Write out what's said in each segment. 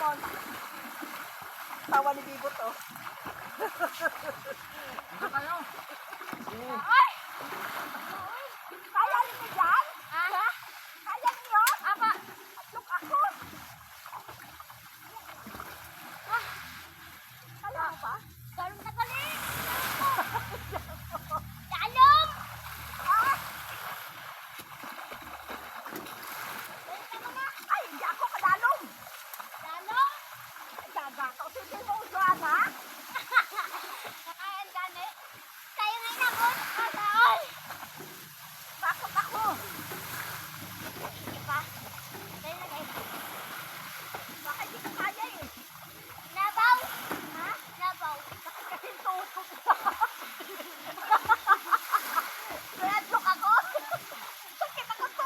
Lemon. Tawa ni Bibo to. Ano kayo? Ay! Kaya niyo dyan? Ha? Kaya niyo? Apa? Atlok ako. Kaya mo ba? Galong na gali! Dalong! Ah! Ay, hindi ako kadalong. Dalong! Gagataw. Sige mo, Joanna. Nakayan gani. Kayo nga inabot. Ay! Bakit ako? Sige pa. Dahil na kayo. Bakit di ko kaya eh? Nabaw! Ha? Nabaw. Nakahinto ko. Kaya joke ako. Sakit ako to.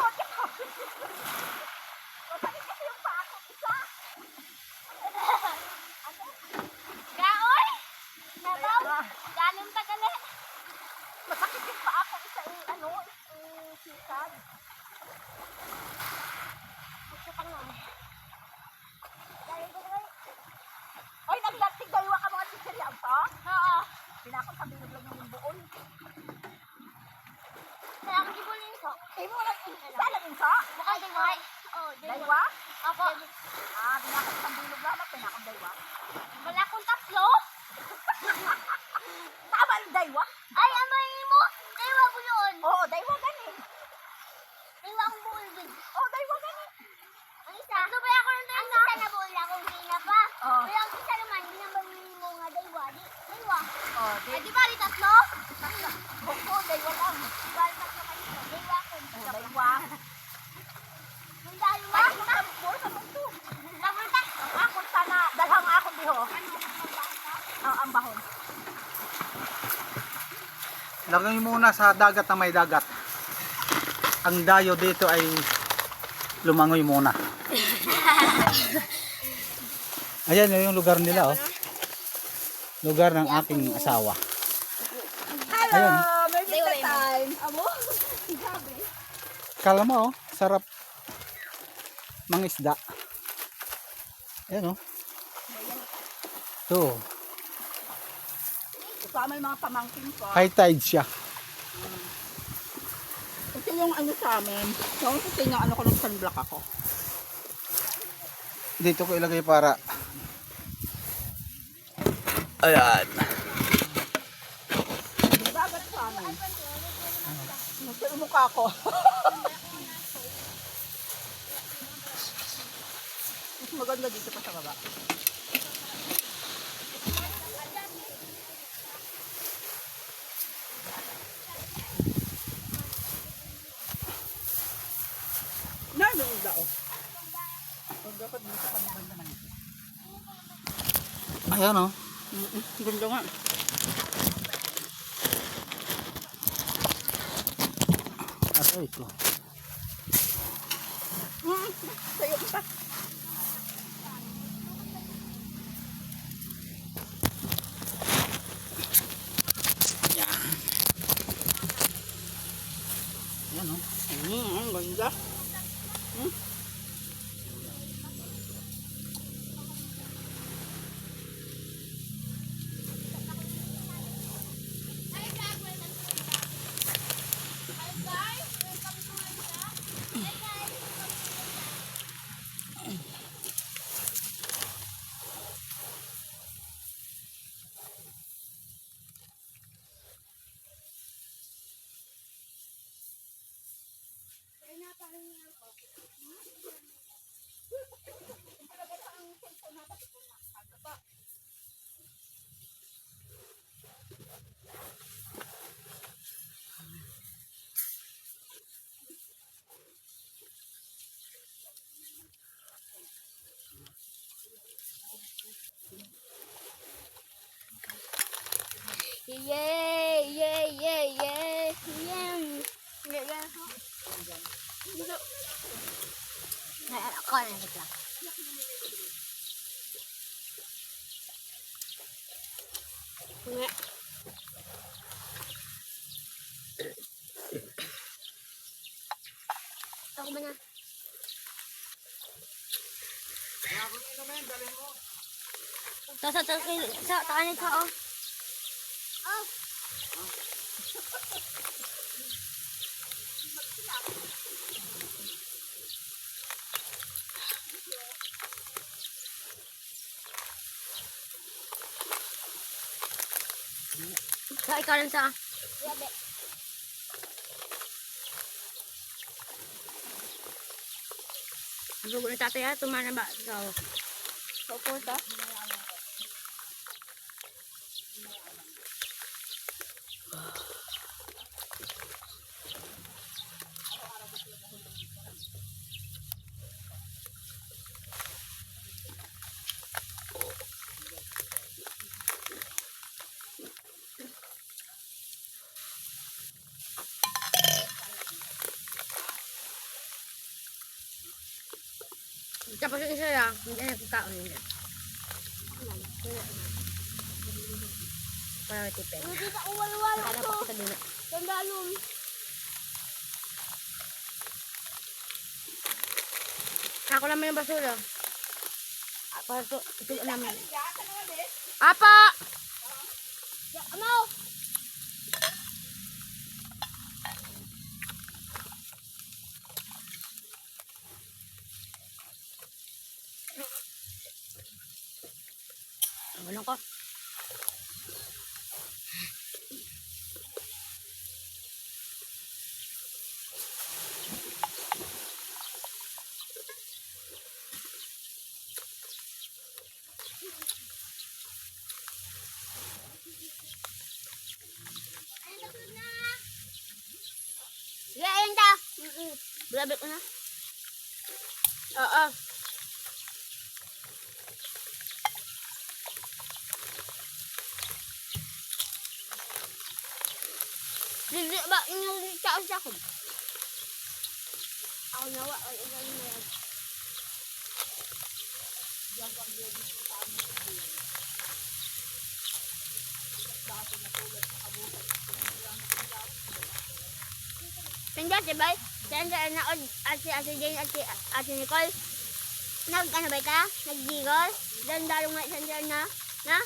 Masakit kasi yung paa ko isa. Ano? Gaoy! Nabaw! Ah, Galong na gali. Masakit yung paa ko isa eh. Ano? Sikad. Gusto pang nga. Galing ko gali. Oy, nagdating dalawa ka mga sisirya to? Oo. Pinakot sa bilog lang yung buon. Kaya ako gibulin so. Eh mo lang isa lang inso? Mukhang dalawa. Oo, Dalawa? Ako. Pinakot sa bilog lang. Pinakot dalawa. Wala akong tatlo. Tama yung dalawa? Ay, amay mo. Dalawa ko yun. Oo, dalawa ganin. Dalawa akong buulbig. Oo, dalawa ganin. Ang isa. Tatlo ba ako ng dalawa? Ang isa na buul akong hina pa. Oo. Pero ang isa naman, hindi naman mo nga dalawa. Dalawa. Oo, Ay, di ba di tatlo? tatlo. Oo, dalawa lang. Bal tatlo kayo. Dalawa ako. Oo, dalawa. Yung dalawa. Ay, mga mo sa mundo. Napunta. Ako sana, dalhang ako diho. Ang bahon. Lagay mo muna sa dagat na may dagat. Ang dayo dito ay lumangoy muna. Ayan yung lugar nila oh. Lugar ng aking asawa. Hello, Ayun. maybe the time. Amo? Kala mo oh, sarap mangisda. Ayan oh. Ito, Kasama yung mga pamangkin ko. high tide siya. Ito yung ano sa amin. So, ito yung ano ko ng sunblock ako. Dito ko ilagay para ayan. Dagat sa amin. Nasa yung mukha ko. Mas maganda dito pa sa baba. Namin yung dao. Pag dapat dito pa naman naman. Ayan oh. Ganda nga. Aray ko. Sayo pa. Yan. Ayan oh. Ang ganda. Yay! Yay! Yay! Yay! Yay! Ay, ako na lang. Nga. Ako ba na? Sa kanin ka, oh. Oh. Sa ikaw lang sa. Grabe. Sugo na tatay ha, tumana ba? So, sa? Tapos yung isa lang, hindi na pagkaon nila. Para tipid. Hindi ka uwal-wal ako. Sandalong. Ako naman yung basura. Para ito naman. Apa! Ano? Walang ko. Sige, ayun ta. Grabe ko na. Oo. Hindi ba inyong tao siya ko? Ako nawa, o iba yun na yan. Sanda, diba? Sanda, naod, Ate Jane, Ate Nicole. Ano ba ita? Nag-gigol? Dalong nga, sanda na? Na?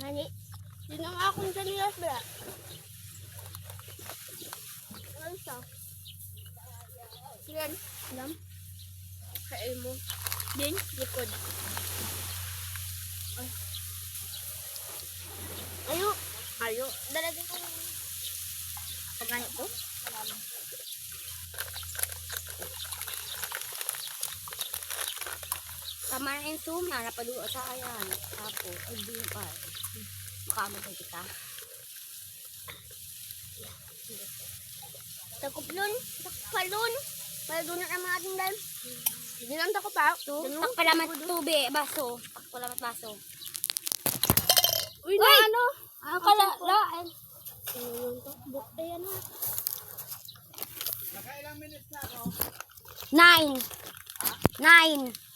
Nani? Yun ang akong sanilas ba? Ano siya? Yan. Alam? Kain mo. Din, likod. Ayo. Ayo. Dalagin ko. Pagkanya ko? Tama na yung zoom na. Napaduwa sa ayan. Tapos, ay di pa. Makamatay kita. Takuplon. Takpalon. Palun na ang mga ating dahil. Hindi lang takop pa. Takpalamat tubig. Baso. Takpalamat baso. Uy, na ano? Akalalaan. Ayan na. Nakailang minutes na ako? 9.